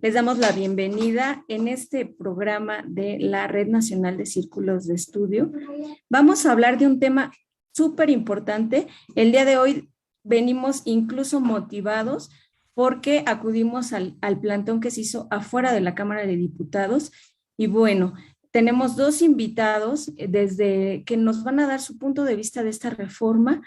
Les damos la bienvenida en este programa de la Red Nacional de Círculos de Estudio. Vamos a hablar de un tema súper importante. El día de hoy venimos incluso motivados porque acudimos al plantón que se hizo afuera de la Cámara de Diputados. Y bueno, tenemos dos invitados desde que nos van a dar su punto de vista de esta reforma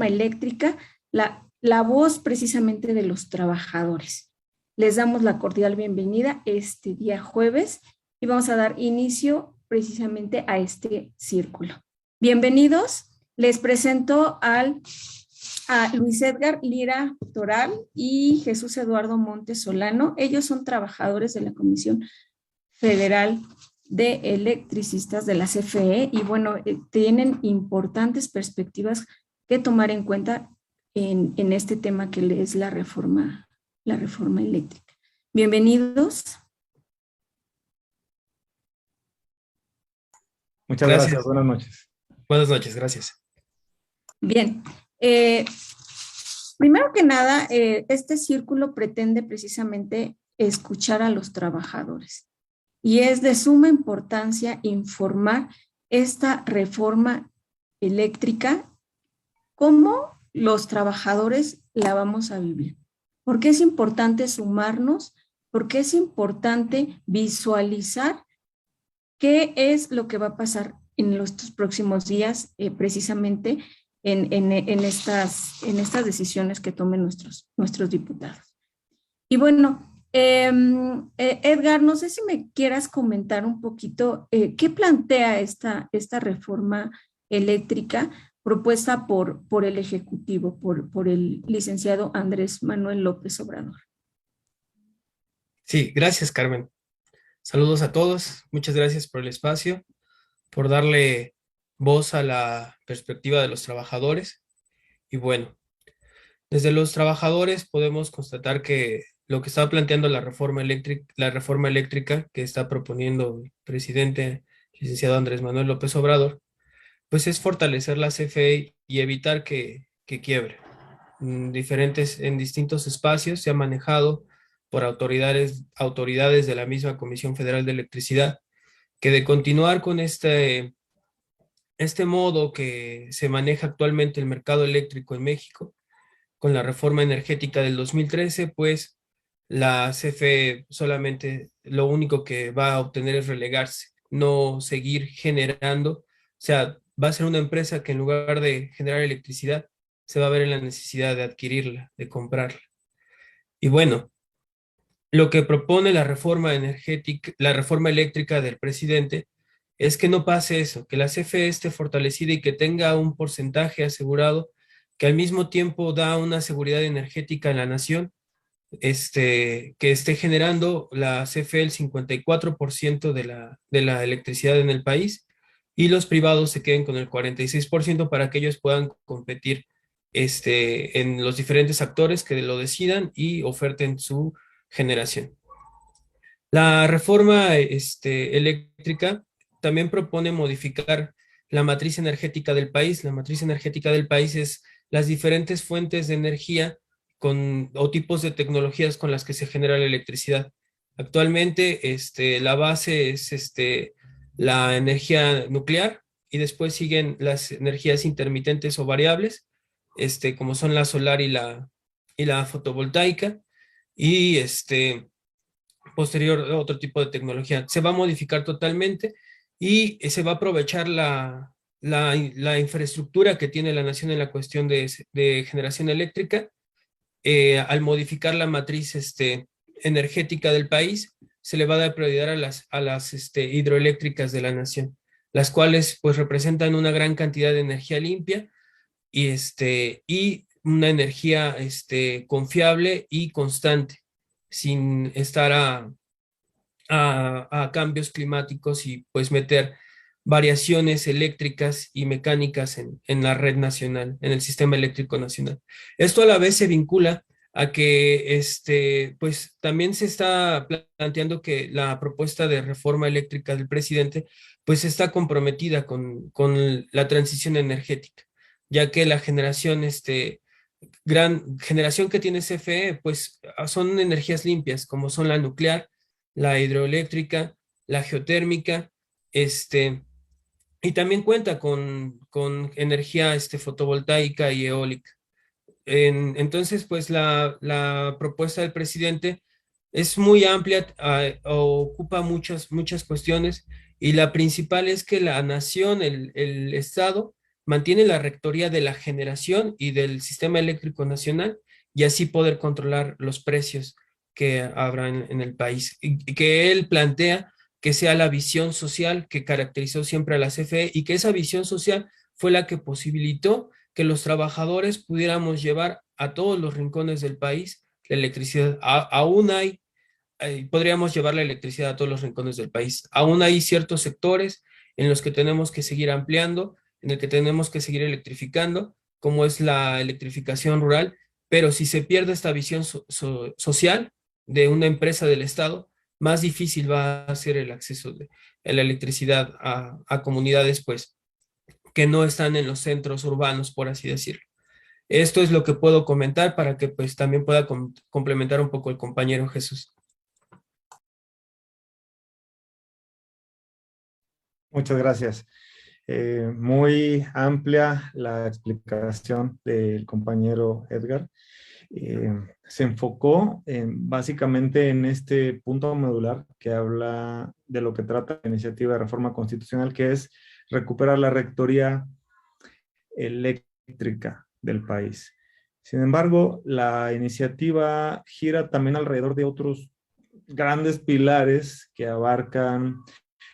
eléctrica, la voz precisamente de los trabajadores. Les damos la cordial bienvenida este día jueves y vamos a dar inicio precisamente a este círculo. Bienvenidos, les presento a Luis Edgar Lira Toral y Jesús Eduardo Montes Solano. Ellos son trabajadores de la Comisión Federal de Electricistas de la CFE y bueno, tienen importantes perspectivas que tomar en cuenta en este tema que es la reforma eléctrica. Bienvenidos. Muchas gracias. Buenas noches. Buenas noches, gracias. Bien. Primero que nada, este círculo pretende precisamente escuchar a los trabajadores y es de suma importancia informar esta reforma eléctrica, cómo los trabajadores la vamos a vivir. ¿Por qué es importante sumarnos? ¿Por qué es importante visualizar qué es lo que va a pasar en estos próximos días, precisamente en estas decisiones que tomen nuestros diputados? Y bueno, Edgar, no sé si me quieras comentar un poquito qué plantea esta reforma eléctrica propuesta por el Ejecutivo, por el licenciado Andrés Manuel López Obrador. Sí, gracias, Carmen. Saludos a todos. Muchas gracias por el espacio, por darle voz a la perspectiva de los trabajadores. Y bueno, desde los trabajadores podemos constatar que lo que está planteando la reforma eléctrica que está proponiendo el presidente, licenciado Andrés Manuel López Obrador, pues es fortalecer la CFE y evitar que quiebre. En distintos espacios se ha manejado por autoridades de la misma Comisión Federal de Electricidad, que de continuar con este modo que se maneja actualmente el mercado eléctrico en México, con la reforma energética del 2013, pues la CFE solamente lo único que va a obtener es relegarse, no seguir generando. O sea, va a ser una empresa que en lugar de generar electricidad, se va a ver en la necesidad de adquirirla, de comprarla. Y bueno, lo que propone la reforma eléctrica del presidente es que no pase eso, que la CFE esté fortalecida y que tenga un porcentaje asegurado, que al mismo tiempo da una seguridad energética en la nación, que esté generando la CFE el 54% de la electricidad en el país, y los privados se queden con el 46% para que ellos puedan competir en los diferentes actores que lo decidan y oferten su generación. La reforma eléctrica también propone modificar la matriz energética del país. La matriz energética del país es las diferentes fuentes de energía o tipos de tecnologías con las que se genera la electricidad. Actualmente la base es la energía nuclear y después siguen las energías intermitentes o variables, como son la solar y la fotovoltaica, y posterior otro tipo de tecnología. Se va a modificar totalmente y se va a aprovechar la infraestructura que tiene la nación en la cuestión de generación eléctrica. Al modificar la matriz energética del país, se le va a dar prioridad a las hidroeléctricas de la nación, las cuales pues representan una gran cantidad de energía limpia y una energía confiable y constante, sin estar a cambios climáticos y pues meter variaciones eléctricas y mecánicas en la red nacional, en el sistema eléctrico nacional. Esto a la vez se vincula a que pues también se está planteando que la propuesta de reforma eléctrica del presidente pues está comprometida con la transición energética, ya que la generación, gran generación que tiene CFE, pues son energías limpias, como son la nuclear, la hidroeléctrica, la geotérmica, y también cuenta con energía fotovoltaica y eólica. Entonces, pues la propuesta del presidente es muy amplia, ocupa muchas cuestiones y la principal es que la nación, el Estado, mantiene la rectoría de la generación y del sistema eléctrico nacional y así poder controlar los precios que habrá en el país. Y que él plantea que sea la visión social que caracterizó siempre a la CFE y que esa visión social fue la que posibilitó que los trabajadores pudiéramos llevar a todos los rincones del país la electricidad. Aún podríamos llevar la electricidad a todos los rincones del país. Aún hay ciertos sectores en los que tenemos que seguir ampliando, en el que tenemos que seguir electrificando, como es la electrificación rural, pero si se pierde esta visión social de una empresa del Estado, más difícil va a ser el acceso de la electricidad a comunidades, pues, que no están en los centros urbanos, por así decirlo. Esto es lo que puedo comentar para que pues también pueda complementar un poco el compañero Jesús. Muchas gracias. Muy amplia la explicación del compañero Edgar. Se enfocó básicamente en este punto medular que habla de lo que trata la iniciativa de reforma constitucional, que es recuperar la rectoría eléctrica del país. Sin embargo, la iniciativa gira también alrededor de otros grandes pilares que abarcan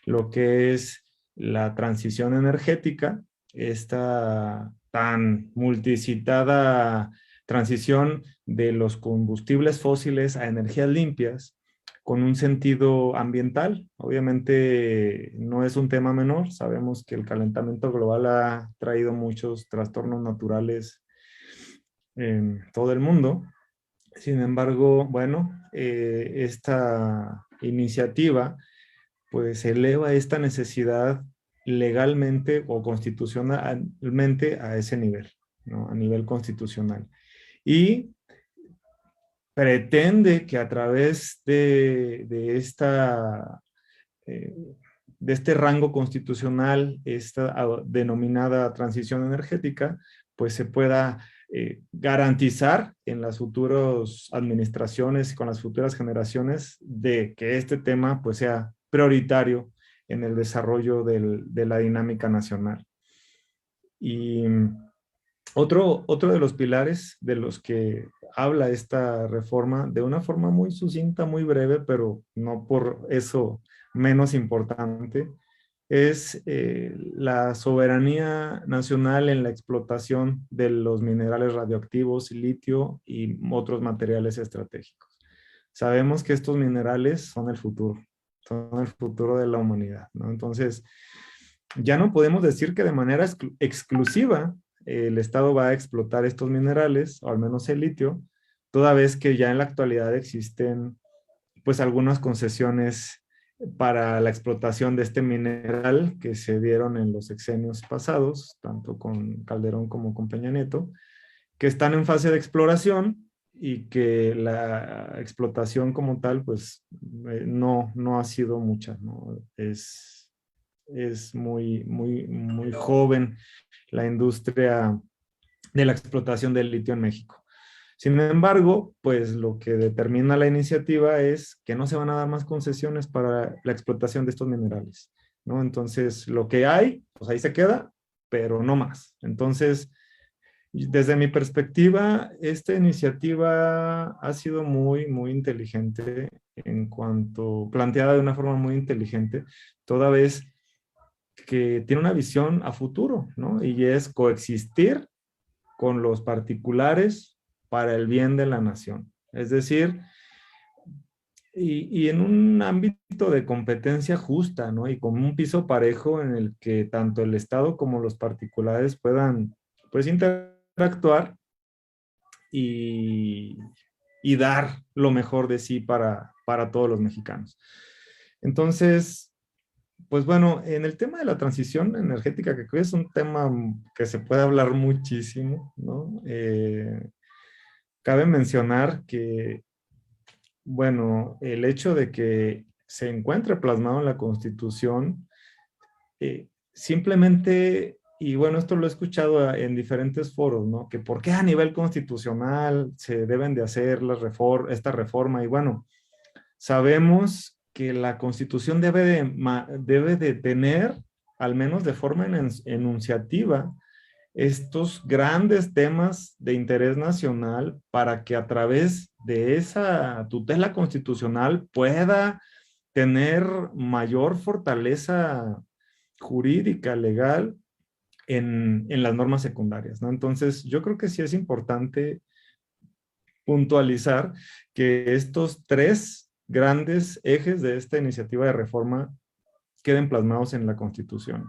lo que es la transición energética, esta tan multicitada transición de los combustibles fósiles a energías limpias, con un sentido ambiental. Obviamente no es un tema menor, sabemos que el calentamiento global ha traído muchos trastornos naturales en todo el mundo. Sin embargo, bueno, esta iniciativa pues eleva esta necesidad legalmente o constitucionalmente a ese nivel, ¿no? A nivel constitucional. Y pretende que a través de este rango constitucional, esta denominada transición energética, pues se pueda garantizar en las futuras administraciones y con las futuras generaciones de que este tema pues sea prioritario en el desarrollo de la dinámica nacional. Y otro de los pilares de los que habla esta reforma, de una forma muy sucinta, muy breve, pero no por eso menos importante, es la soberanía nacional en la explotación de los minerales radioactivos, litio y otros materiales estratégicos. Sabemos que estos minerales son el futuro de la humanidad, ¿no? Entonces, ya no podemos decir que de manera exclusiva el Estado va a explotar estos minerales, o al menos el litio, toda vez que ya en la actualidad existen pues algunas concesiones para la explotación de este mineral que se dieron en los sexenios pasados, tanto con Calderón como con Peña Nieto, que están en fase de exploración y que la explotación como tal pues no ha sido mucha, ¿no? Es muy joven la industria de la explotación del litio en México. Sin embargo, pues lo que determina la iniciativa es que no se van a dar más concesiones para la explotación de estos minerales, ¿no? Entonces, lo que hay, pues ahí se queda, pero no más. Entonces, desde mi perspectiva, esta iniciativa ha sido muy inteligente en cuanto, planteada de una forma muy inteligente, toda vez que tiene una visión a futuro, ¿no? Y es coexistir con los particulares para el bien de la nación. Es decir, y en un ámbito de competencia justa, ¿no? Y con un piso parejo en el que tanto el Estado como los particulares puedan, pues, interactuar y, y dar lo mejor de sí para todos los mexicanos. Entonces, pues bueno, en el tema de la transición energética, que creo que es un tema que se puede hablar muchísimo, ¿no? Cabe mencionar que, bueno, el hecho de que se encuentre plasmado en la Constitución, simplemente, y bueno, esto lo he escuchado en diferentes foros, ¿no? Que por qué a nivel constitucional se deben de hacer esta reforma, y bueno, sabemos que la Constitución debe de tener, al menos de forma enunciativa, estos grandes temas de interés nacional para que a través de esa tutela constitucional pueda tener mayor fortaleza jurídica, legal, en las normas secundarias, ¿no? Entonces, yo creo que sí es importante puntualizar que estos tres grandes ejes de esta iniciativa de reforma queden plasmados en la Constitución,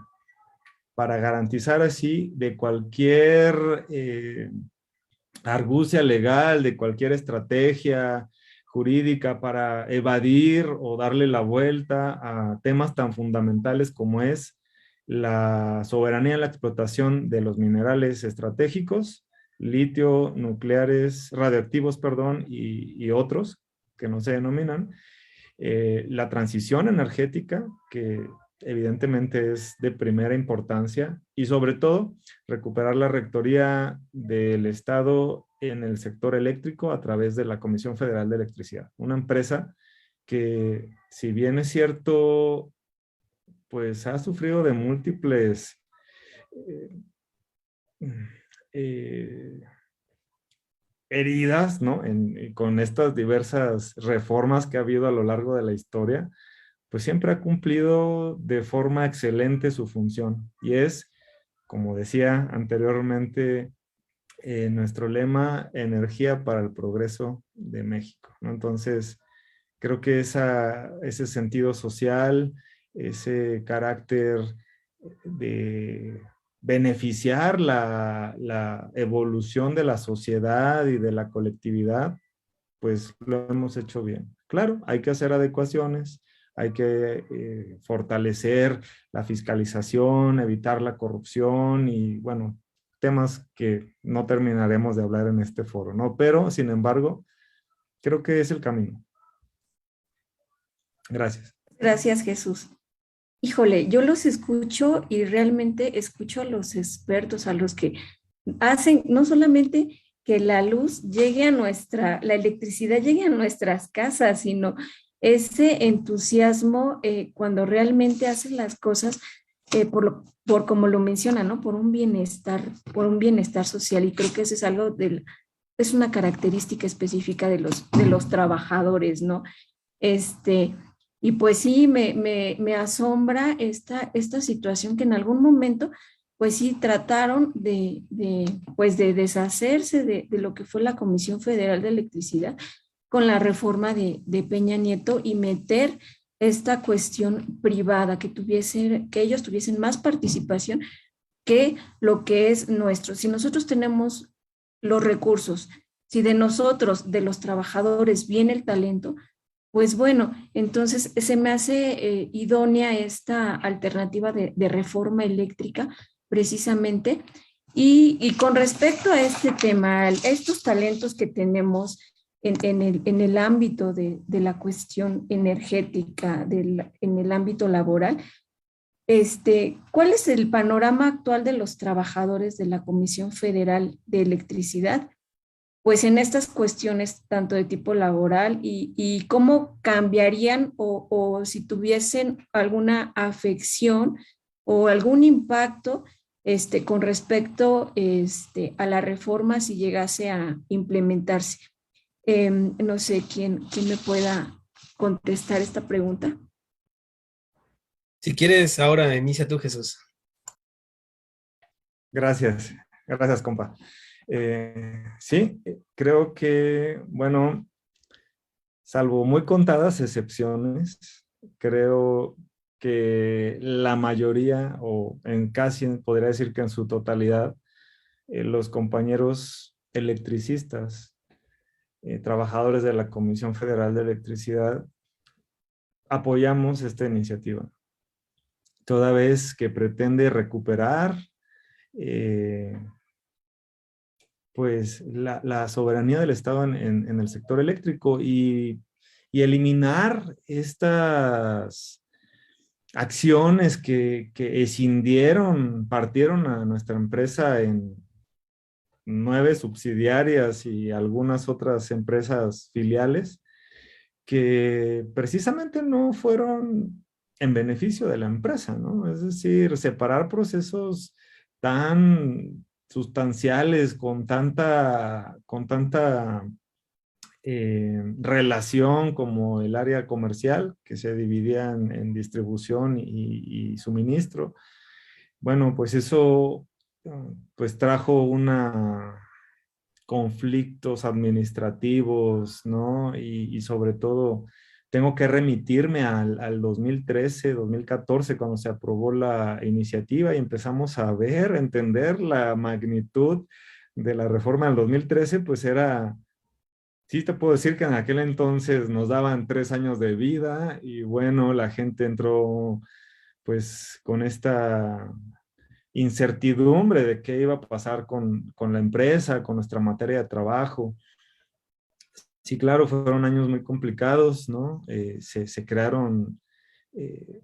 para garantizar así de cualquier argucia legal, de cualquier estrategia jurídica para evadir o darle la vuelta a temas tan fundamentales como es la soberanía en la explotación de los minerales estratégicos, litio, nucleares, radioactivos, perdón, y otros que no se denominan, la transición energética, que evidentemente es de primera importancia, y sobre todo recuperar la rectoría del Estado en el sector eléctrico a través de la Comisión Federal de Electricidad, una empresa que, si bien es cierto, pues ha sufrido de múltiples eh, heridas, ¿no? Con estas diversas reformas que ha habido a lo largo de la historia, pues siempre ha cumplido de forma excelente su función. Y es, como decía anteriormente, nuestro lema, energía para el progreso de México, ¿no? Entonces, creo que ese sentido social, ese carácter de beneficiar la evolución de la sociedad y de la colectividad, pues lo hemos hecho bien. Claro, hay que hacer adecuaciones, hay que fortalecer la fiscalización, evitar la corrupción y, bueno, temas que no terminaremos de hablar en este foro, ¿no? Pero, sin embargo, creo que es el camino. Gracias. Gracias, Jesús. Híjole, yo los escucho y realmente escucho a los expertos, a los que hacen no solamente que la luz llegue a la electricidad llegue a nuestras casas, sino ese entusiasmo cuando realmente hacen las cosas por como lo menciona, ¿no? Por un bienestar social. Y creo que eso es algo es una característica específica de los trabajadores, ¿no? Este, y pues sí, me asombra esta situación que en algún momento, pues sí, trataron pues de deshacerse de lo que fue la Comisión Federal de Electricidad con la reforma de Peña Nieto y meter esta cuestión privada, que ellos tuviesen más participación que lo que es nuestro. Si nosotros tenemos los recursos, si de nosotros, de los trabajadores, viene el talento, pues bueno, entonces se me hace idónea esta alternativa de reforma eléctrica, precisamente. Y con respecto a este tema, a estos talentos que tenemos en el ámbito de la cuestión energética, en el ámbito laboral, ¿cuál es el panorama actual de los trabajadores de la Comisión Federal de Electricidad? Pues en estas cuestiones tanto de tipo laboral y cómo cambiarían o si tuviesen alguna afección o algún impacto con respecto a la reforma si llegase a implementarse. No sé quién me pueda contestar esta pregunta. Si quieres, ahora inicia tú, Jesús. Gracias, gracias, compa. Sí, creo que, bueno, salvo muy contadas excepciones, creo que la mayoría, o en casi, podría decir que en su totalidad, los compañeros electricistas, trabajadores de la Comisión Federal de Electricidad, apoyamos esta iniciativa, toda vez que pretende recuperar pues la soberanía del Estado en el sector eléctrico y eliminar estas acciones que escindieron, partieron a nuestra empresa en 9 subsidiarias y algunas otras empresas filiales que precisamente no fueron en beneficio de la empresa, ¿no? Es decir, separar procesos tan sustanciales con tanta relación como el área comercial, que se dividía en distribución y suministro. Bueno, pues eso pues trajo conflictos administrativos, ¿no? Y sobre todo, tengo que remitirme al 2013, 2014, cuando se aprobó la iniciativa y empezamos a ver, entender la magnitud de la reforma del 2013, pues era, sí te puedo decir que en aquel entonces nos daban 3 años de vida y bueno, la gente entró pues con esta incertidumbre de qué iba a pasar con la empresa, con nuestra materia de trabajo. Sí, claro, fueron años muy complicados, ¿no? Se crearon eh,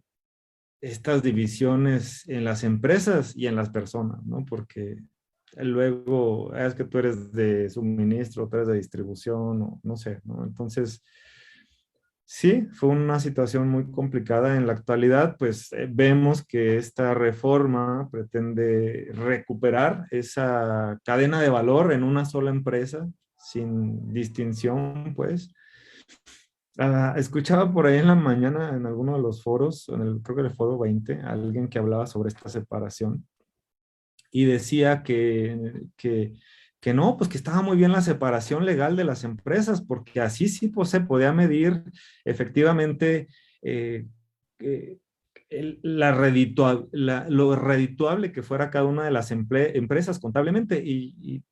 estas divisiones en las empresas y en las personas, ¿no? Porque luego es que tú eres de suministro, tú eres de distribución, o no sé, ¿no? Entonces, sí, fue una situación muy complicada. En la actualidad, pues vemos que esta reforma pretende recuperar esa cadena de valor en una sola empresa, sin distinción, pues. Escuchaba por ahí en la mañana en alguno de los foros, creo que en el foro 20, alguien que hablaba sobre esta separación y decía que no, pues que estaba muy bien la separación legal de las empresas, porque así sí pues, se podía medir efectivamente eh, eh, lo redituable que fuera cada una de las empresas contablemente.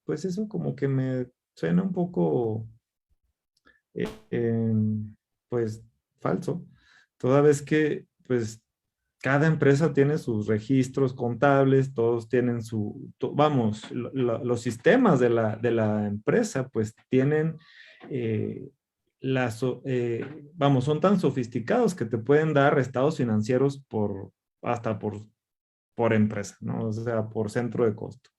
Pues eso como que me suena un poco, eh, eh, pues, falso, toda vez que pues cada empresa tiene sus registros contables, todos tienen vamos, los sistemas de la empresa, pues tienen, eh, vamos, son tan sofisticados que te pueden dar estados financieros hasta por empresa, ¿no? O sea, por centro de costo.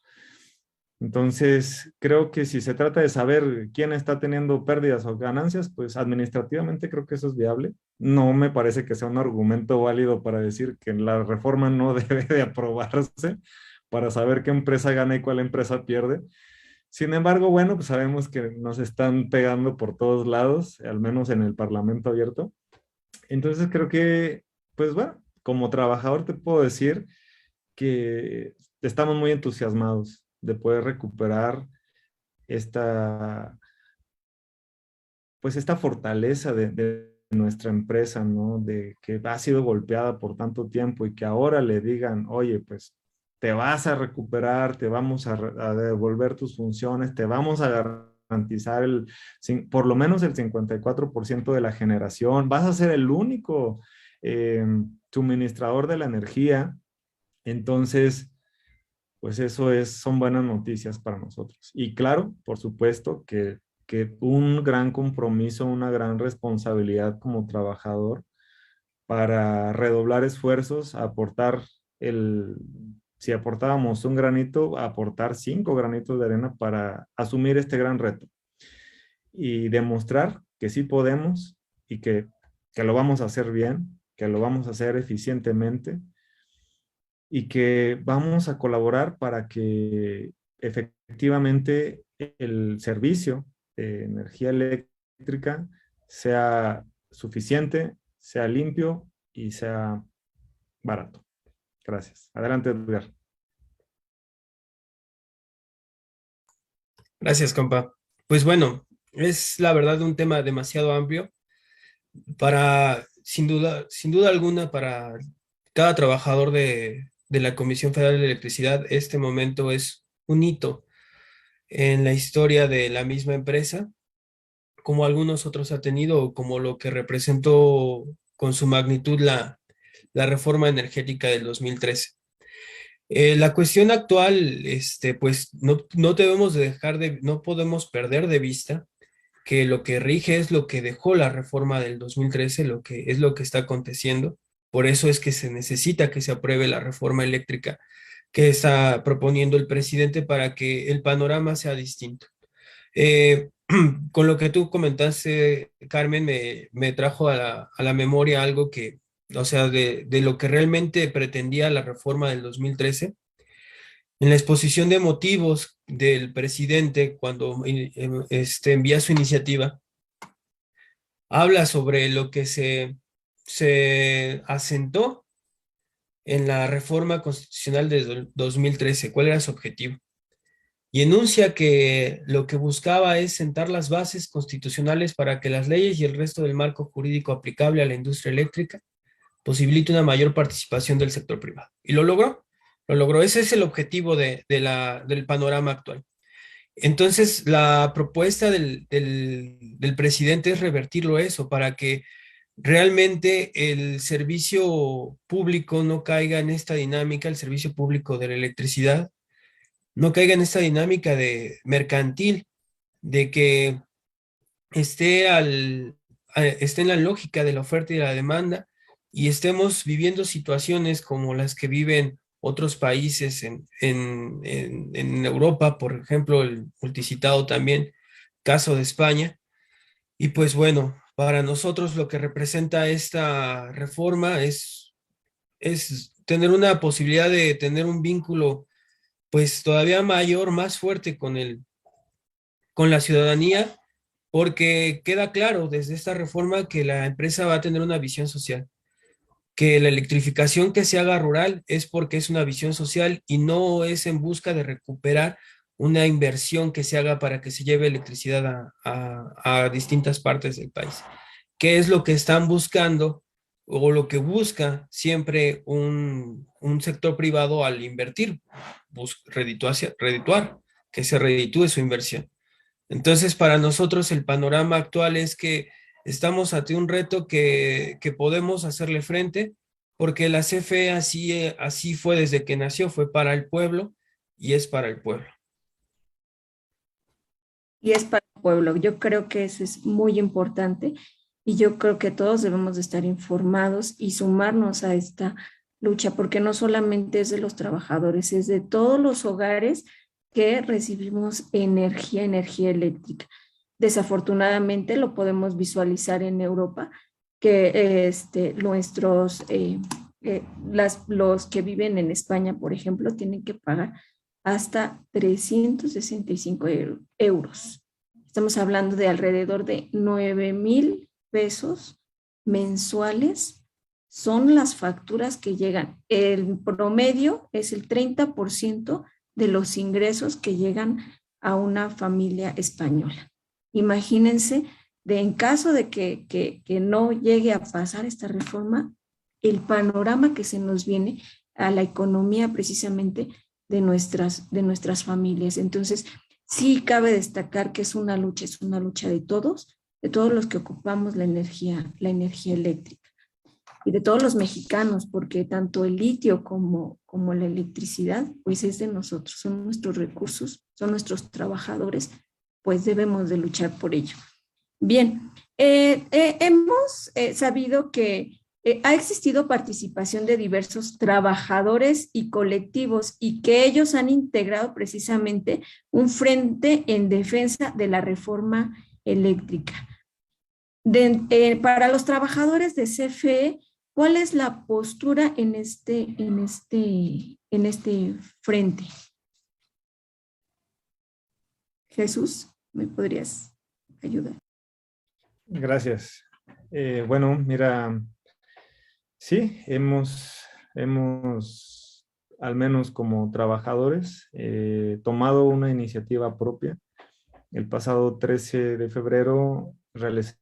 Entonces, creo que si se trata de saber quién está teniendo pérdidas o ganancias, pues administrativamente creo que eso es viable. No me parece que sea un argumento válido para decir que la reforma no debe de aprobarse para saber qué empresa gana y cuál empresa pierde. Sin embargo, bueno, pues sabemos que nos están pegando por todos lados, al menos en el Parlamento abierto. Entonces, creo que, pues bueno, como trabajador te puedo decir que estamos muy entusiasmados de poder recuperar esta, pues esta fortaleza de nuestra empresa, ¿no? De que ha sido golpeada por tanto tiempo y que ahora le digan, oye, pues te vas a recuperar, te vamos a devolver tus funciones, te vamos a garantizar por lo menos el 54% de la generación, vas a ser el único suministrador de la energía. Entonces, pues eso son buenas noticias para nosotros. Y claro, por supuesto que un gran compromiso, una gran responsabilidad como trabajador para redoblar esfuerzos, si aportábamos un granito, aportar 5 granitos de arena para asumir este gran reto y demostrar que sí podemos y que lo vamos a hacer bien, que lo vamos a hacer eficientemente y que vamos a colaborar para que efectivamente el servicio de energía eléctrica sea suficiente, sea limpio y sea barato. Gracias. Adelante, Edgar. Gracias, compa. Pues bueno, es la verdad un tema demasiado amplio sin duda alguna, para cada trabajador de la Comisión Federal de Electricidad, este momento es un hito en la historia de la misma empresa, como algunos otros ha tenido, o como lo que representó con su magnitud la reforma energética del 2013. La cuestión actual, pues no debemos no podemos perder de vista que lo que rige es lo que dejó la reforma del 2013, lo que es lo que está aconteciendo. Por eso es que se necesita que se apruebe la reforma eléctrica que está proponiendo el presidente para que el panorama sea distinto. Eh, con lo que tú comentaste, Carmen, me trajo a la memoria algo que, o sea, de lo que realmente pretendía la reforma del 2013. En la exposición de motivos del presidente, cuando envía su iniciativa, habla sobre lo que se asentó en la reforma constitucional de 2013, cuál era su objetivo. Y enuncia que lo que buscaba es sentar las bases constitucionales para que las leyes y el resto del marco jurídico aplicable a la industria eléctrica posibilite una mayor participación del sector privado. Y lo logró, lo logró. Ese es el objetivo del panorama actual. Entonces, la propuesta del presidente es revertirlo eso para que realmente el servicio público no caiga en esta dinámica, el servicio público de la electricidad, no caiga en esta dinámica de mercantil, de que esté en la lógica de la oferta y de la demanda y estemos viviendo situaciones como las que viven otros países en Europa, por ejemplo, el multicitado también, caso de España. Y pues bueno, para nosotros lo que representa esta reforma es tener una posibilidad de tener un vínculo pues todavía mayor, más fuerte con la ciudadanía, porque queda claro desde esta reforma que la empresa va a tener una visión social, que la electrificación que se haga rural es porque es una visión social y no es en busca de recuperar una inversión que se haga para que se lleve electricidad a distintas partes del país. ¿Qué es lo que están buscando o lo que busca siempre un sector privado al invertir? Redituar, que se reditúe su inversión. Entonces, para nosotros el panorama actual es que estamos ante un reto que podemos hacerle frente, porque la CFE así fue desde que nació, fue para el pueblo y es para el pueblo. Y es para el pueblo. Yo creo que eso es muy importante y yo creo que todos debemos de estar informados y sumarnos a esta lucha, porque no solamente es de los trabajadores, es de todos los hogares que recibimos energía eléctrica. Desafortunadamente lo podemos visualizar en Europa, que los que viven en España, por ejemplo, tienen que pagar hasta 365 euros. Estamos hablando de alrededor de 9,000 pesos mensuales. Son las facturas que llegan. El promedio es el 30% de los ingresos que llegan a una familia española. Imagínense, en caso de que no llegue a pasar esta reforma, el panorama que se nos viene a la economía precisamente de nuestras familias. Entonces, sí cabe destacar que es una lucha de todos los que ocupamos la energía eléctrica y de todos los mexicanos, porque tanto el litio como la electricidad, pues es de nosotros, son nuestros recursos, son nuestros trabajadores, pues debemos de luchar por ello. Bien, hemos sabido que ha existido participación de diversos trabajadores y colectivos y que ellos han integrado precisamente un frente en defensa de la reforma eléctrica. Para los trabajadores de CFE, ¿cuál es la postura en este frente? Jesús, ¿me podrías ayudar? Gracias. Bueno, mira, sí, al menos como trabajadores, tomado una iniciativa propia. El pasado 13 de febrero realicé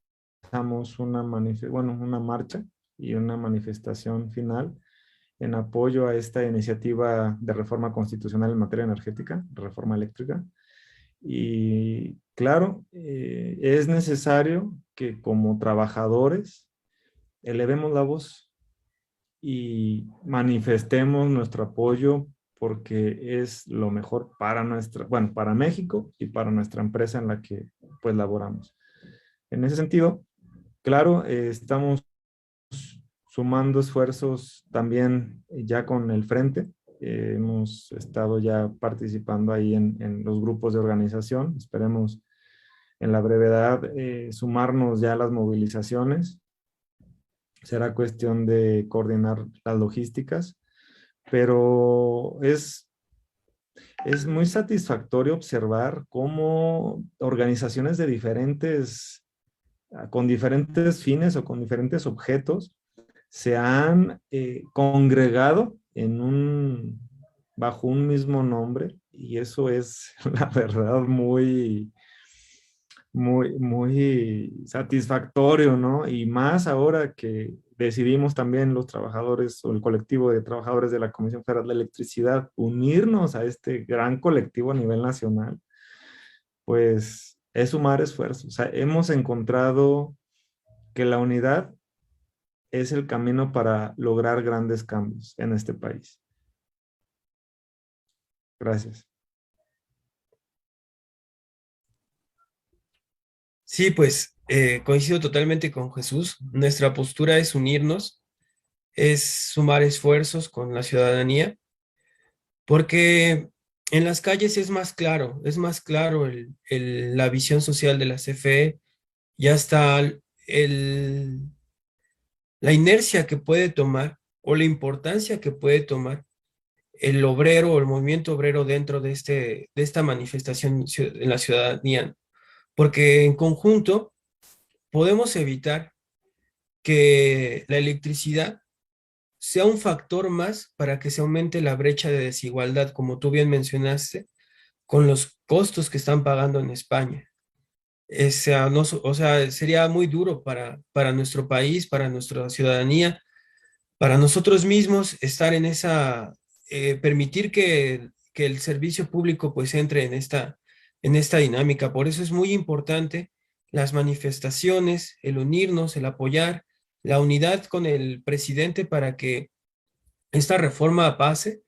realizamos una marcha y una manifestación final en apoyo a esta iniciativa de reforma constitucional en materia energética, reforma eléctrica. Y claro, es necesario que como trabajadores elevemos la voz y manifestemos nuestro apoyo porque es lo mejor para para México y para nuestra empresa en la que pues laboramos. En ese sentido, claro, estamos sumando esfuerzos también ya con el frente. Hemos estado ya participando ahí en los grupos de organización. Esperemos en la brevedad sumarnos ya a las movilizaciones. Será cuestión de coordinar las logísticas, pero es muy satisfactorio observar cómo organizaciones con diferentes fines o con diferentes objetos se han congregado bajo un mismo nombre, y eso es la verdad muy satisfactorio, ¿no? Y más ahora que decidimos también los trabajadores o el colectivo de trabajadores de la Comisión Federal de Electricidad unirnos a este gran colectivo a nivel nacional, pues es sumar esfuerzos. O sea, hemos encontrado que la unidad es el camino para lograr grandes cambios en este país. Gracias. Sí, pues coincido totalmente con Jesús. Nuestra postura es unirnos, es sumar esfuerzos con la ciudadanía, porque en las calles es más claro la visión social de la CFE, ya está la inercia que puede tomar o la importancia que puede tomar el obrero o el movimiento obrero dentro de esta manifestación en la ciudadanía, porque en conjunto podemos evitar que la electricidad sea un factor más para que se aumente la brecha de desigualdad, como tú bien mencionaste, con los costos que están pagando en España. O sea, sería muy duro para nuestro país, para nuestra ciudadanía, para nosotros mismos estar en permitir que el servicio público pues entre en esta dinámica. Por eso es muy importante las manifestaciones, el unirnos, el apoyar, la unidad con el presidente para que esta reforma pase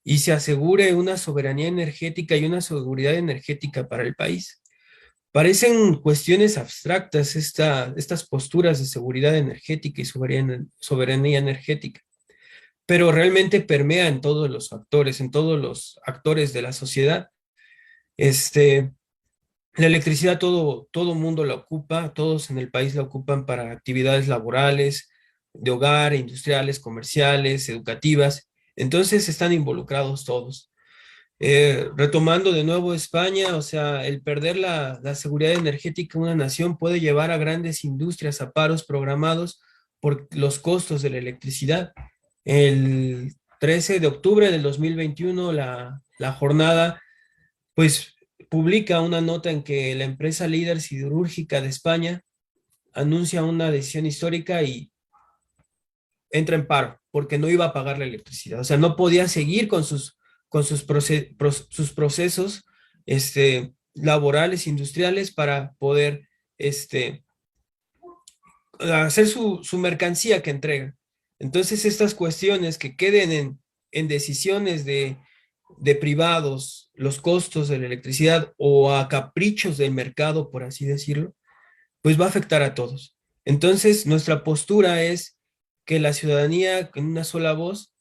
y se asegure una soberanía energética y una seguridad energética para el país. Parecen cuestiones abstractas estas posturas de seguridad energética y soberanía energética, pero realmente permea en todos los factores, en todos los actores de la sociedad. La electricidad todo mundo la ocupa, todos en el país la ocupan para actividades laborales, de hogar, industriales, comerciales, educativas. Entonces están involucrados todos. Retomando de nuevo España, o sea, el perder la seguridad energética de una nación puede llevar a grandes industrias a paros programados por los costos de la electricidad. El 13 de octubre del 2021, la jornada, pues, publica una nota en que la empresa líder siderúrgica de España anuncia una decisión histórica y entra en paro porque no iba a pagar la electricidad. O sea, no podía seguir con sus procesos laborales, industriales para poder hacer su mercancía que entrega. Entonces, estas cuestiones que queden en decisiones de privados, los costos de la electricidad o a caprichos del mercado, por así decirlo, pues va a afectar a todos. Entonces, nuestra postura es que la ciudadanía, en una sola voz,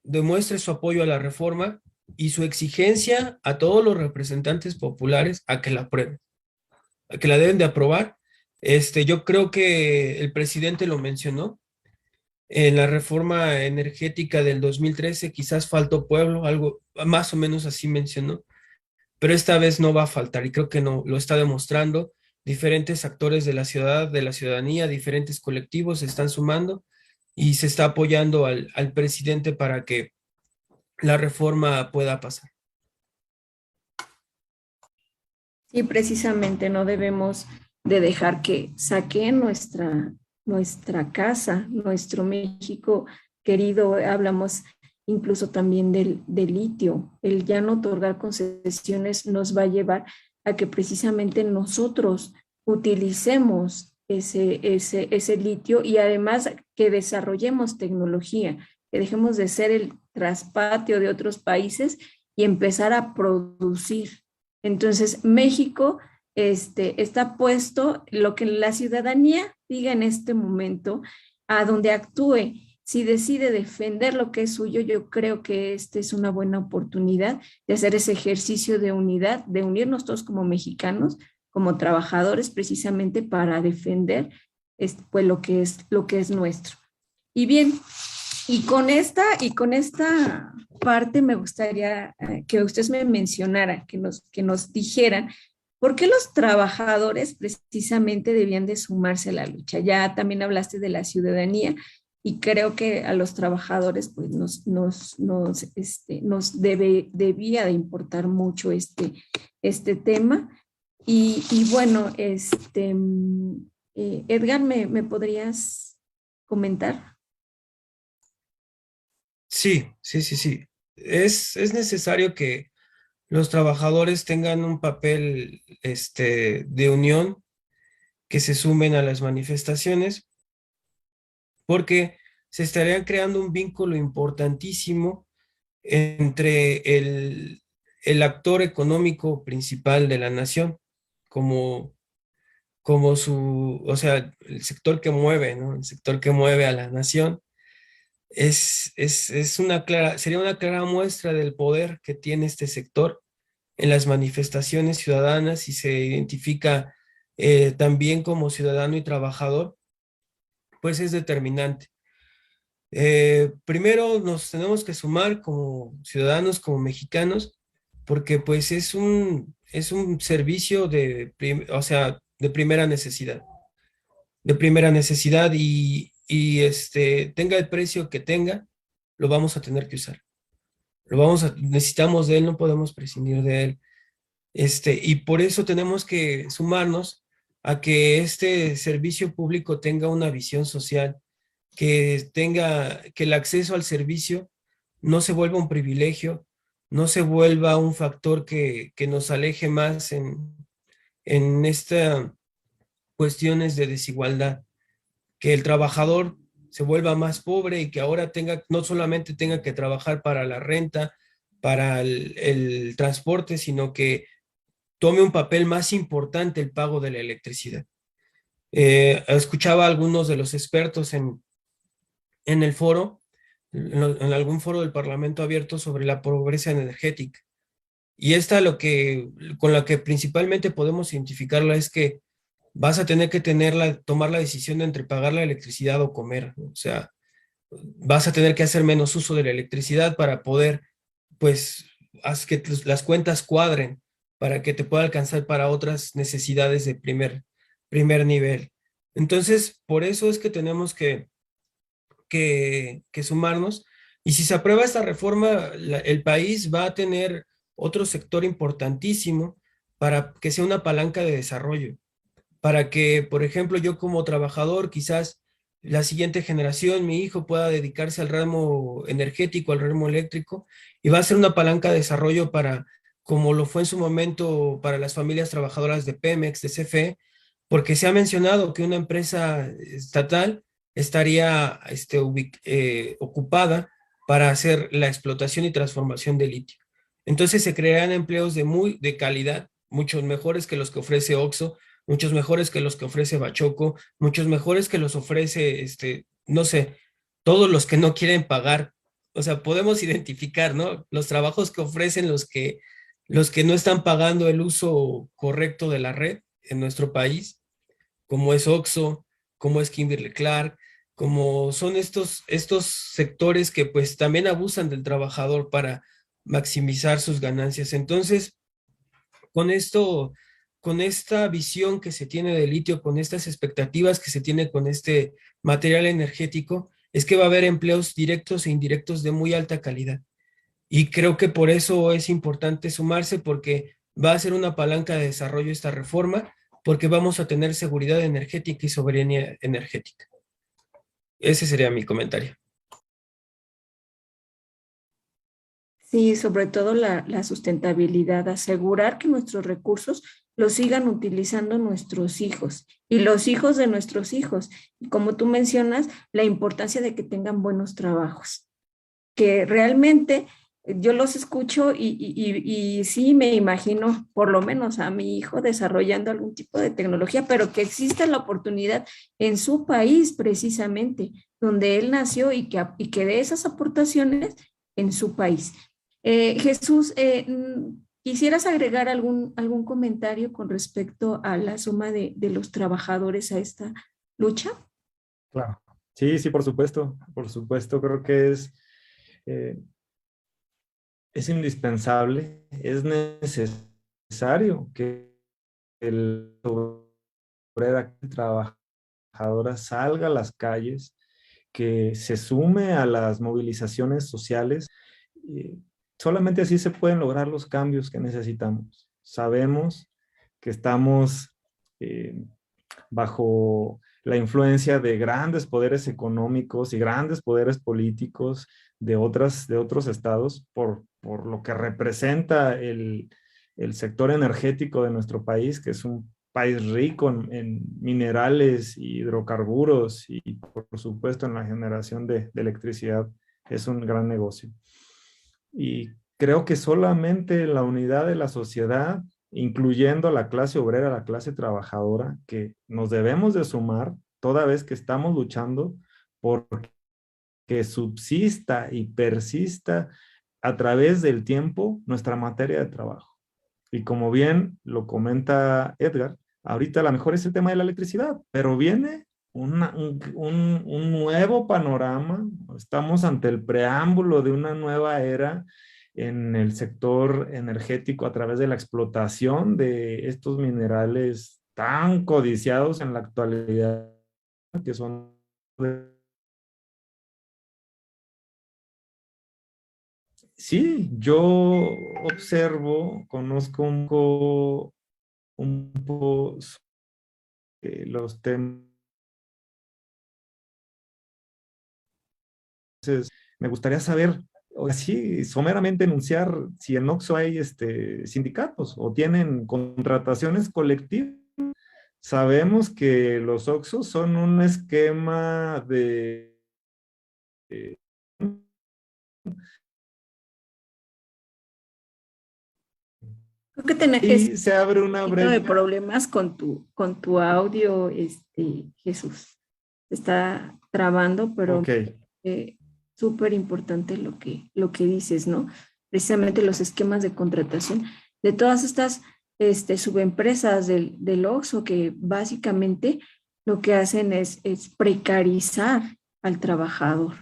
demuestre su apoyo a la reforma y su exigencia a todos los representantes populares a que la aprueben, a que la deben de aprobar. Yo creo que el presidente lo mencionó. En la reforma energética del 2013 quizás faltó pueblo, algo más o menos así mencionó, pero esta vez no va a faltar y creo que no lo está demostrando. Diferentes actores de la ciudad, de la ciudadanía, diferentes colectivos se están sumando y se está apoyando al presidente para que la reforma pueda pasar. Sí, precisamente no debemos de dejar que saqueen nuestra casa, nuestro México querido. Hablamos incluso también del litio. El ya no otorgar concesiones nos va a llevar a que precisamente nosotros utilicemos ese litio y además que desarrollemos tecnología, que dejemos de ser el traspatio de otros países y empezar a producir. Entonces, México está puesto, lo que la ciudadanía diga en este momento, a donde actúe. Si decide defender lo que es suyo, yo creo que esta es una buena oportunidad de hacer ese ejercicio de unidad, de unirnos todos como mexicanos, como trabajadores, precisamente para defender pues, lo que es nuestro. Y bien, y con esta parte me gustaría que ustedes me mencionaran, que nos dijeran por qué los trabajadores precisamente debían de sumarse a la lucha. Ya también hablaste de la ciudadanía y creo que a los trabajadores pues debía de importar mucho este tema. Y bueno, Edgar, ¿me podrías comentar? Sí. Es necesario que los trabajadores tengan un papel de unión, que se sumen a las manifestaciones, porque se estaría creando un vínculo importantísimo entre el actor económico principal de la nación, como o sea, el sector que mueve, ¿no? El sector que mueve a la nación. Sería una clara muestra del poder que tiene este sector en las manifestaciones ciudadanas y se identifica también como ciudadano y trabajador, pues es determinante. Primero nos tenemos que sumar como ciudadanos, como mexicanos, porque pues es un servicio o sea, de primera necesidad. De primera necesidad y tenga el precio que tenga, lo vamos a tener que usar. Necesitamos de él, no podemos prescindir de él. Y por eso tenemos que sumarnos a que este servicio público tenga una visión social, que el acceso al servicio no se vuelva un privilegio, no se vuelva un factor que nos aleje más en estas cuestiones de desigualdad, que el trabajador se vuelva más pobre y que ahora no solamente tenga que trabajar para la renta, para el transporte, sino que tome un papel más importante el pago de la electricidad. Escuchaba a algunos de los expertos en el foro, en algún foro del Parlamento abierto, sobre la pobreza energética. Y con la que principalmente podemos identificarla es que vas a tener que tomar la decisión de entre pagar la electricidad o comer, ¿no? O sea, vas a tener que hacer menos uso de la electricidad para poder, pues, que las cuentas cuadren, para que te pueda alcanzar para otras necesidades de primer nivel. Entonces, por eso es que tenemos que sumarnos. Y si se aprueba esta reforma, el país va a tener otro sector importantísimo para que sea una palanca de desarrollo, para que, por ejemplo, yo como trabajador, quizás la siguiente generación, mi hijo, pueda dedicarse al ramo energético, al ramo eléctrico, y va a ser una palanca de desarrollo como lo fue en su momento para las familias trabajadoras de Pemex, de CFE, porque se ha mencionado que una empresa estatal estaría ocupada para hacer la explotación y transformación de litio. Entonces se crearán empleos de calidad, muchos mejores que los que ofrece Oxxo, muchos mejores que los que ofrece Bachoco, muchos mejores que los ofrece, no sé, todos los que no quieren pagar. O sea, podemos identificar, ¿no? Los trabajos que ofrecen los que no están pagando el uso correcto de la red en nuestro país, como es Oxxo, como es Kimberly-Clark, como son estos sectores que pues también abusan del trabajador para maximizar sus ganancias. Entonces, con esta visión que se tiene de litio, con estas expectativas que se tiene con este material energético, es que va a haber empleos directos e indirectos de muy alta calidad. Y creo que por eso es importante sumarse, porque va a ser una palanca de desarrollo esta reforma, porque vamos a tener seguridad energética y soberanía energética. Ese sería mi comentario. Sí, sobre todo la sustentabilidad, asegurar que nuestros recursos los sigan utilizando nuestros hijos y los hijos de nuestros hijos. Y como tú mencionas, la importancia de que tengan buenos trabajos, que realmente yo los escucho y sí me imagino por lo menos a mi hijo desarrollando algún tipo de tecnología, pero que exista la oportunidad en su país precisamente, donde él nació y que dé esas aportaciones en su país. Jesús, ¿quisieras agregar algún comentario con respecto a la suma de los trabajadores a esta lucha? Claro. Sí, sí, por supuesto. Por supuesto, creo que eh, es indispensable, es necesario que el obrera trabajadora salga a las calles, que se sume a las movilizaciones sociales. eh, Solamente así se pueden lograr los cambios que necesitamos. Sabemos que estamos eh, bajo la influencia de grandes poderes económicos y grandes poderes políticos de otros estados por lo que representa el sector energético de nuestro país, que es un país rico en minerales y hidrocarburos y por supuesto en la generación de electricidad. Es un gran negocio. Y creo que solamente la unidad de la sociedad, incluyendo a la clase obrera, la clase trabajadora, que nos debemos de sumar toda vez que estamos luchando por que subsista y persista a través del tiempo nuestra materia de trabajo. Y como bien lo comenta Edgar, ahorita a lo mejor es el tema de la electricidad, pero viene un nuevo panorama. Estamos ante el preámbulo de una nueva era en el sector energético a través de la explotación de estos minerales tan codiciados en la actualidad, que son sí, yo observo, conozco un poco los temas. Me gustaría saber, o así, someramente enunciar si en OXXO hay sindicatos o tienen contrataciones colectivas. Sabemos que los OXXO son un esquema de Creo que tenés y se abre un una poquito de brecha. problemas con tu audio, Jesús. Se está trabando, pero Ok, súper importante lo que dices, ¿no? Precisamente los esquemas de contratación de todas estas subempresas del OXXO que básicamente lo que hacen es precarizar al trabajador.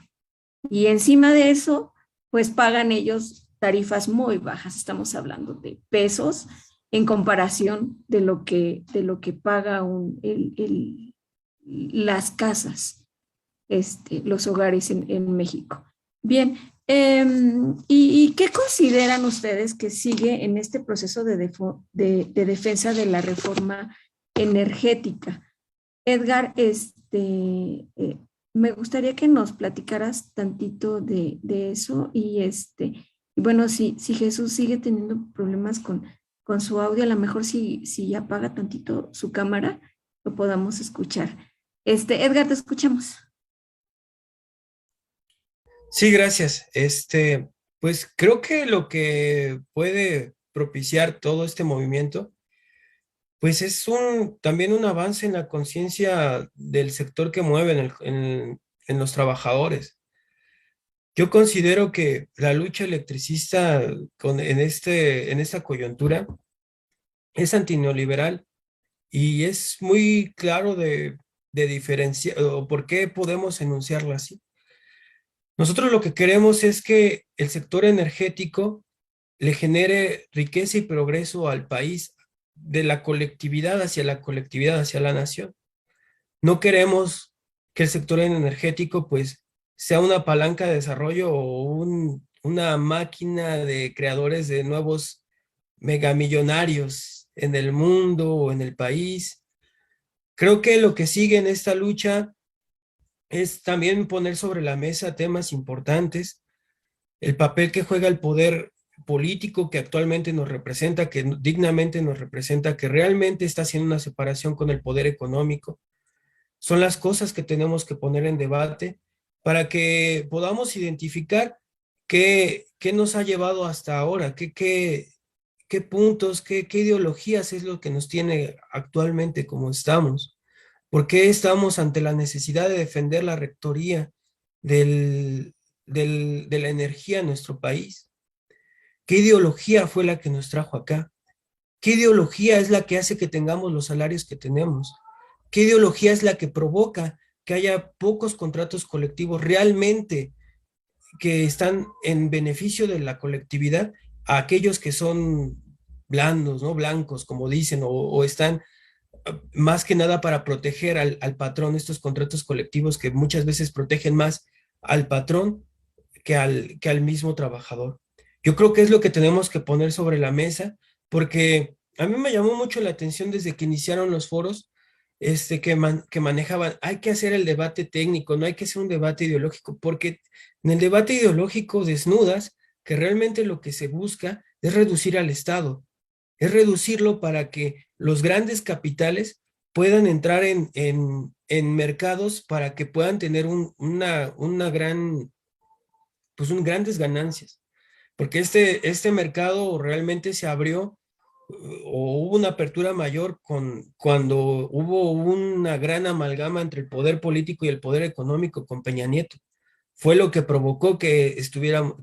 Y encima de eso, pues pagan ellos tarifas muy bajas. Estamos hablando de pesos en comparación de lo que paga las casas, los hogares en México. Bien, ¿y qué consideran ustedes que sigue en este proceso de defensa de la reforma energética? Edgar, me gustaría que nos platicaras tantito de eso y bueno, si Jesús sigue teniendo problemas con su audio, a lo mejor si apaga tantito su cámara, lo podamos escuchar. Edgar, te escuchamos. Sí, gracias. Pues creo que lo que puede propiciar todo este movimiento, pues es también un avance en la conciencia del sector que mueve en los trabajadores. Yo considero que la lucha electricista en esta coyuntura es antineoliberal y es muy claro de diferenciar o por qué podemos enunciarlo así. Nosotros lo que queremos es que el sector energético le genere riqueza y progreso al país, de la colectividad hacia la nación. No queremos que el sector energético pues sea una palanca de desarrollo o una máquina de creadores de nuevos megamillonarios en el mundo o en el país. Creo que lo que sigue en esta lucha es también poner sobre la mesa temas importantes, el papel que juega el poder político que actualmente nos representa, que dignamente nos representa, que realmente está haciendo una separación con el poder económico. Son las cosas que tenemos que poner en debate para que podamos identificar qué nos ha llevado hasta ahora, qué puntos, qué ideologías es lo que nos tiene actualmente como estamos. ¿Por qué estamos ante la necesidad de defender la rectoría de la energía en nuestro país? ¿Qué ideología fue la que nos trajo acá? ¿Qué ideología es la que hace que tengamos los salarios que tenemos? ¿Qué ideología es la que provoca que haya pocos contratos colectivos realmente que están en beneficio de la colectividad a aquellos que son blandos, ¿no? Blancos, como dicen, o están más que nada para proteger al patrón, estos contratos colectivos que muchas veces protegen más al patrón que al mismo trabajador? Yo creo que es lo que tenemos que poner sobre la mesa, porque a mí me llamó mucho la atención desde que iniciaron los foros, que manejaban, hay que hacer el debate técnico, no hay que hacer un debate ideológico, porque en el debate ideológico desnudas que realmente lo que se busca es reducir al Estado, es reducirlo para que los grandes capitales puedan entrar en mercados para que puedan tener una gran, pues grandes ganancias. Porque este mercado realmente se abrió o hubo una apertura mayor cuando hubo una gran amalgama entre el poder político y el poder económico con Peña Nieto. Fue lo que provocó que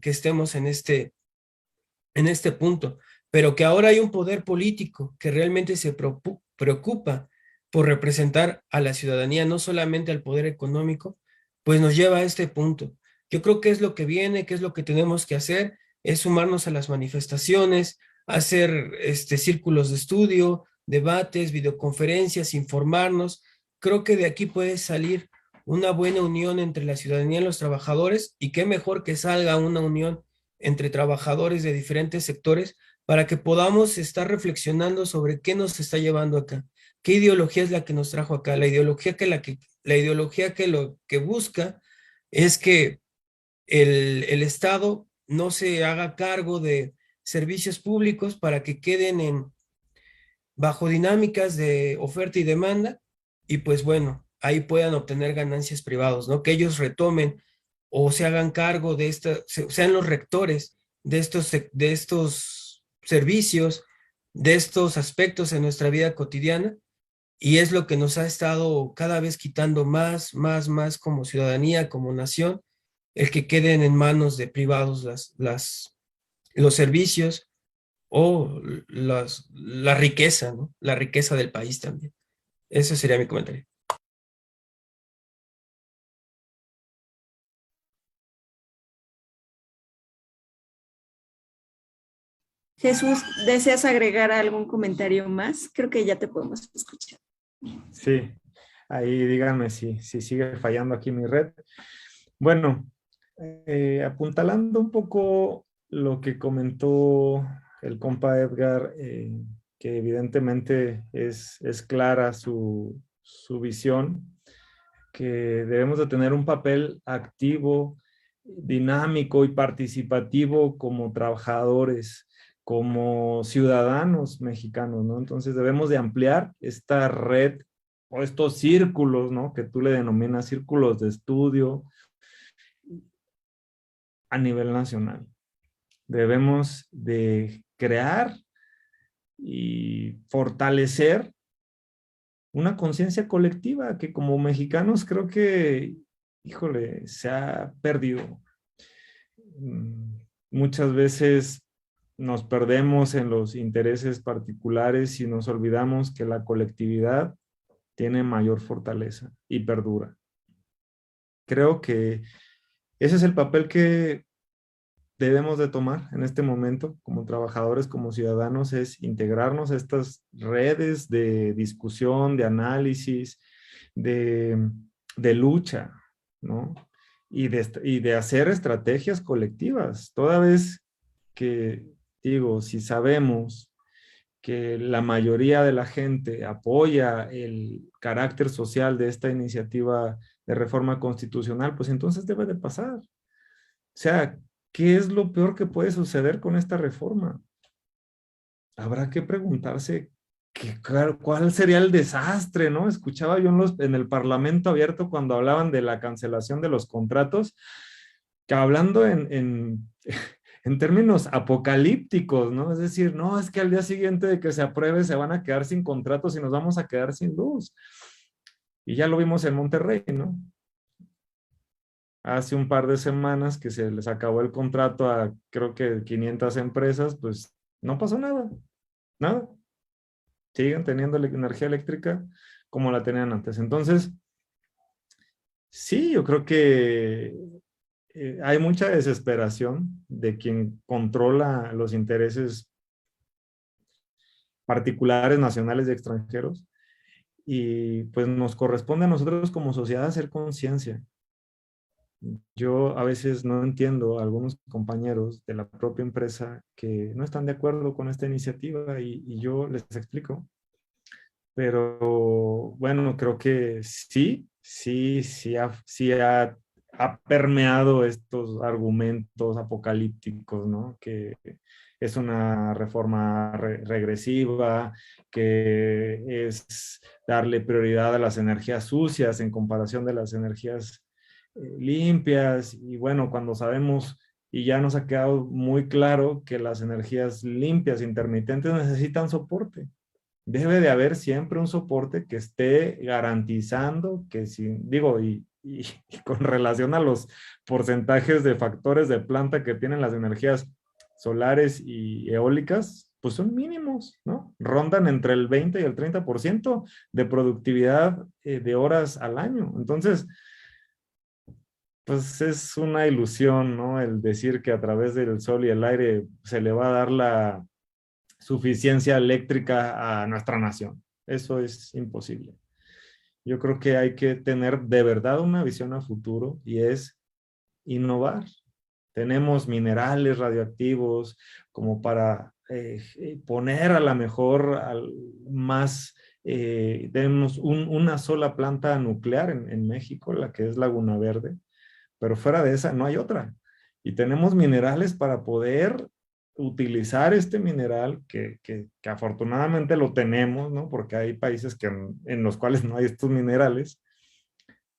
estemos en este punto, pero que ahora hay un poder político que realmente se preocupa por representar a la ciudadanía, no solamente al poder económico, pues nos lleva a este punto. Yo creo que es lo que viene, que es lo que tenemos que hacer, es sumarnos a las manifestaciones, hacer círculos de estudio, debates, videoconferencias, informarnos. Creo que de aquí puede salir una buena unión entre la ciudadanía y los trabajadores, y qué mejor que salga una unión entre trabajadores de diferentes sectores para que podamos estar reflexionando sobre qué nos está llevando acá, qué ideología es la que nos trajo acá, la ideología que lo que busca es que el Estado no se haga cargo de servicios públicos para que queden bajo dinámicas de oferta y demanda, y pues bueno, ahí puedan obtener ganancias privados, ¿no? Que ellos retomen o se hagan cargo de sean los rectores de estos servicios, de estos aspectos en nuestra vida cotidiana, y es lo que nos ha estado cada vez quitando más como ciudadanía, como nación, el que queden en manos de privados los servicios o la riqueza, ¿no? La riqueza del país también. Ese sería mi comentario. Jesús, ¿deseas agregar algún comentario más? Creo que ya te podemos escuchar. Sí, ahí díganme si sigue fallando aquí mi red. Bueno, apuntalando un poco lo que comentó el compa Edgar, que evidentemente es clara su visión, que debemos de tener un papel activo, dinámico y participativo como trabajadores, como ciudadanos mexicanos, ¿no? Entonces debemos de ampliar esta red o estos círculos, ¿no? Que tú le denominas círculos de estudio a nivel nacional. Debemos de crear y fortalecer una conciencia colectiva que como mexicanos creo que, híjole, se ha perdido. Muchas veces nos perdemos en los intereses particulares y nos olvidamos que la colectividad tiene mayor fortaleza y perdura. Creo que ese es el papel que debemos de tomar en este momento como trabajadores, como ciudadanos, es integrarnos a estas redes de discusión, de análisis, de lucha, ¿no? Y de hacer estrategias colectivas. Toda vez que, digo, si sabemos que la mayoría de la gente apoya el carácter social de esta iniciativa de reforma constitucional, pues entonces debe de pasar. O sea, ¿qué es lo peor que puede suceder con esta reforma? Habrá que preguntarse cuál sería el desastre, ¿no? Escuchaba yo en el Parlamento abierto cuando hablaban de la cancelación de los contratos, que hablando en términos apocalípticos, ¿no? Es decir, no, es que al día siguiente de que se apruebe se van a quedar sin contratos y nos vamos a quedar sin luz. Y ya lo vimos en Monterrey, ¿no? Hace un par de semanas que se les acabó el contrato a creo que 500 empresas, pues no pasó nada, nada. Siguen teniendo energía eléctrica como la tenían antes. Entonces, sí, yo creo que hay mucha desesperación de quien controla los intereses particulares, nacionales y extranjeros. Y pues nos corresponde a nosotros como sociedad hacer conciencia. Yo a veces no entiendo a algunos compañeros de la propia empresa que no están de acuerdo con esta iniciativa y yo les explico. Pero bueno, creo que sí ha permeado estos argumentos apocalípticos, ¿no? Que es una reforma regresiva, que es darle prioridad a las energías sucias en comparación de las energías limpias. Y bueno, cuando sabemos y ya nos ha quedado muy claro que las energías limpias intermitentes necesitan soporte. Debe de haber siempre un soporte que esté garantizando que si, digo, y con relación a los porcentajes de factores de planta que tienen las energías solares y eólicas, pues son mínimos, ¿no? Rondan entre el 20 y el 30% de productividad de horas al año. Entonces, pues es una ilusión, ¿no? El decir que a través del sol y el aire se le va a dar la suficiencia eléctrica a nuestra nación. Eso es imposible. Yo creo que hay que tener de verdad una visión a futuro y es innovar. Tenemos minerales radioactivos como para poner a la mejor tenemos una sola planta nuclear en México, la que es Laguna Verde, pero fuera de esa no hay otra. Y tenemos minerales para poder utilizar este mineral que afortunadamente lo tenemos, ¿no? Porque hay países en los cuales no hay estos minerales.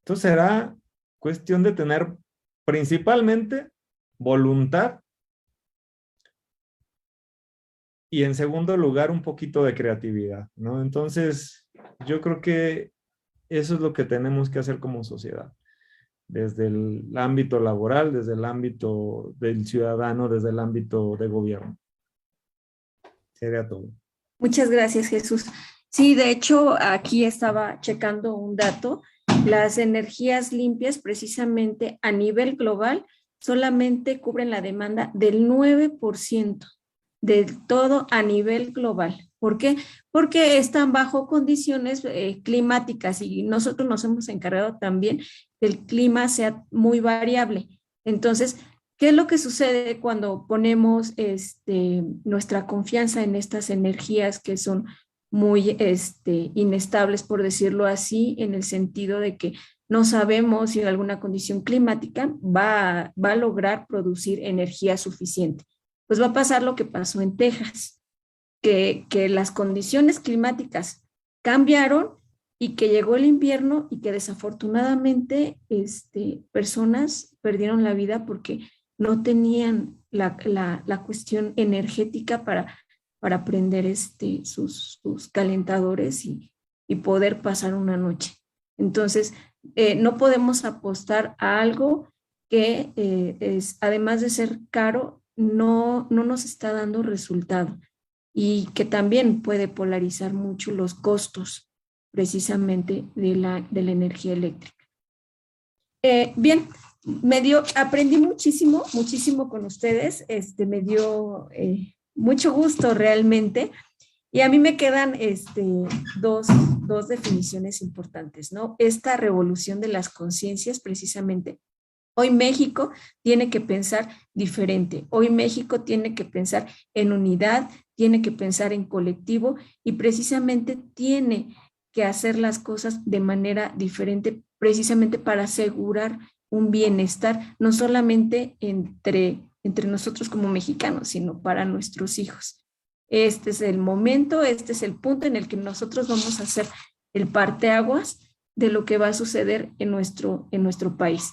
Entonces será cuestión de tener principalmente voluntad y en segundo lugar un poquito de creatividad, ¿no? Entonces yo creo que eso es lo que tenemos que hacer como sociedad. Desde el ámbito laboral, desde el ámbito del ciudadano, desde el ámbito de gobierno. Sería todo. Muchas gracias, Jesús. Sí, de hecho, aquí estaba checando un dato. Las energías limpias, precisamente a nivel global, solamente cubren la demanda del 9% de todo a nivel global. ¿Por qué? Porque están bajo condiciones climáticas y nosotros nos hemos encargado también del clima sea muy variable. Entonces, ¿qué es lo que sucede cuando ponemos nuestra confianza en estas energías que son muy inestables, por decirlo así, en el sentido de que no sabemos si alguna condición climática va a lograr producir energía suficiente? Pues va a pasar lo que pasó en Texas, que las condiciones climáticas cambiaron y que llegó el invierno y que desafortunadamente personas perdieron la vida porque no tenían la cuestión energética para prender sus calentadores y poder pasar una noche. Entonces, no podemos apostar a algo que además de ser caro, no nos está dando resultado y que también puede polarizar mucho los costos precisamente de la energía eléctrica. Bien, aprendí muchísimo con ustedes, me dio mucho gusto realmente, y a mí me quedan dos definiciones importantes, ¿no? Esta revolución de las conciencias, precisamente, Hoy México tiene que pensar diferente. Hoy México tiene que pensar en unidad, tiene que pensar en colectivo y precisamente tiene que hacer las cosas de manera diferente, precisamente para asegurar un bienestar, no solamente entre nosotros como mexicanos, sino para nuestros hijos. Este es el momento, este es el punto en el que nosotros vamos a hacer el parteaguas de lo que va a suceder en nuestro país.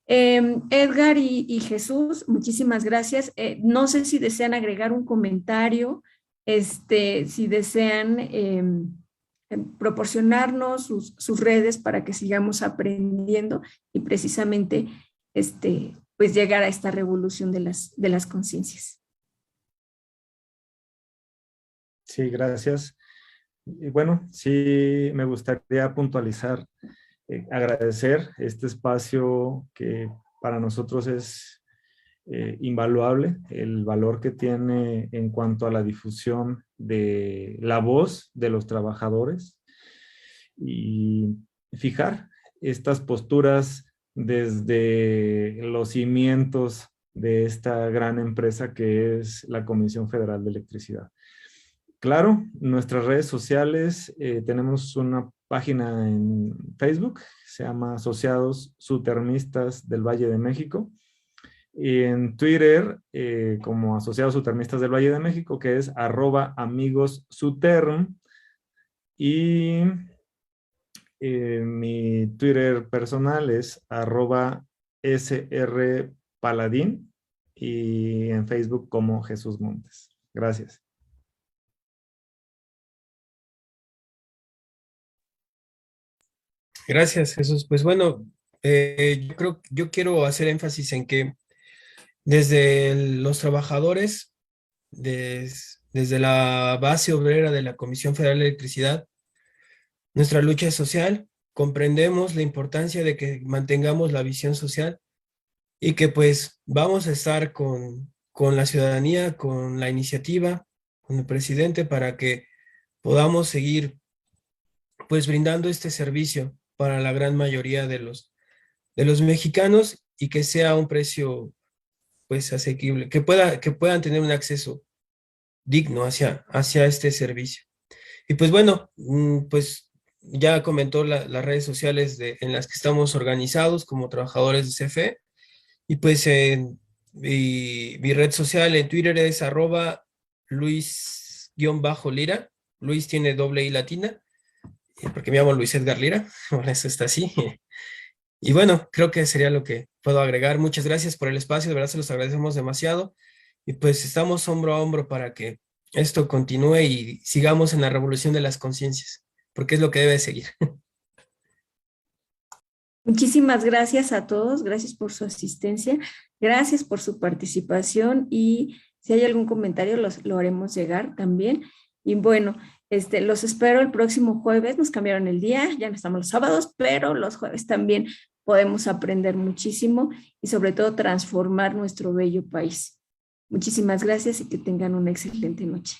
Edgar y Jesús, muchísimas gracias. No sé si desean agregar un comentario, si desean proporcionarnos sus redes para que sigamos aprendiendo y precisamente pues llegar a esta revolución de las conciencias. Sí, gracias. Y bueno, sí me gustaría puntualizar, agradecer este espacio que para nosotros es invaluable, el valor que tiene en cuanto a la difusión de la voz de los trabajadores y fijar estas posturas desde los cimientos de esta gran empresa que es la Comisión Federal de Electricidad. Claro, nuestras redes sociales, tenemos una página en Facebook, se llama Asociados Sutermistas del Valle de México, y en Twitter como Asociados Sutermistas del Valle de México, que es @amigossuterm, y mi Twitter personal es @srpaladín, y en Facebook como Jesús Montes. Gracias. Gracias, Jesús. Pues bueno, yo quiero hacer énfasis en que desde los trabajadores, desde la base obrera de la Comisión Federal de Electricidad, nuestra lucha es social, comprendemos la importancia de que mantengamos la visión social y que pues vamos a estar con la ciudadanía, con la iniciativa, con el presidente para que podamos seguir pues brindando este servicio para la gran mayoría de los mexicanos y que sea un precio pues asequible, que puedan tener un acceso digno hacia este servicio. Y pues bueno, pues ya comentó las redes sociales en las que estamos organizados como trabajadores de CFE. Y pues mi red social en Twitter es @Luis_Lira. Luis tiene doble I latina, porque me llamo Luis Edgar Lira, por eso está así. Y bueno, creo que sería lo que puedo agregar. Muchas gracias por el espacio, de verdad se los agradecemos demasiado. Y pues estamos hombro a hombro para que esto continúe y sigamos en la revolución de las conciencias, porque es lo que debe seguir. Muchísimas gracias a todos, gracias por su asistencia, gracias por su participación y si hay algún comentario lo haremos llegar también. Y bueno, los espero el próximo jueves, nos cambiaron el día, ya no estamos los sábados, pero los jueves también podemos aprender muchísimo y sobre todo transformar nuestro bello país. Muchísimas gracias y que tengan una excelente noche.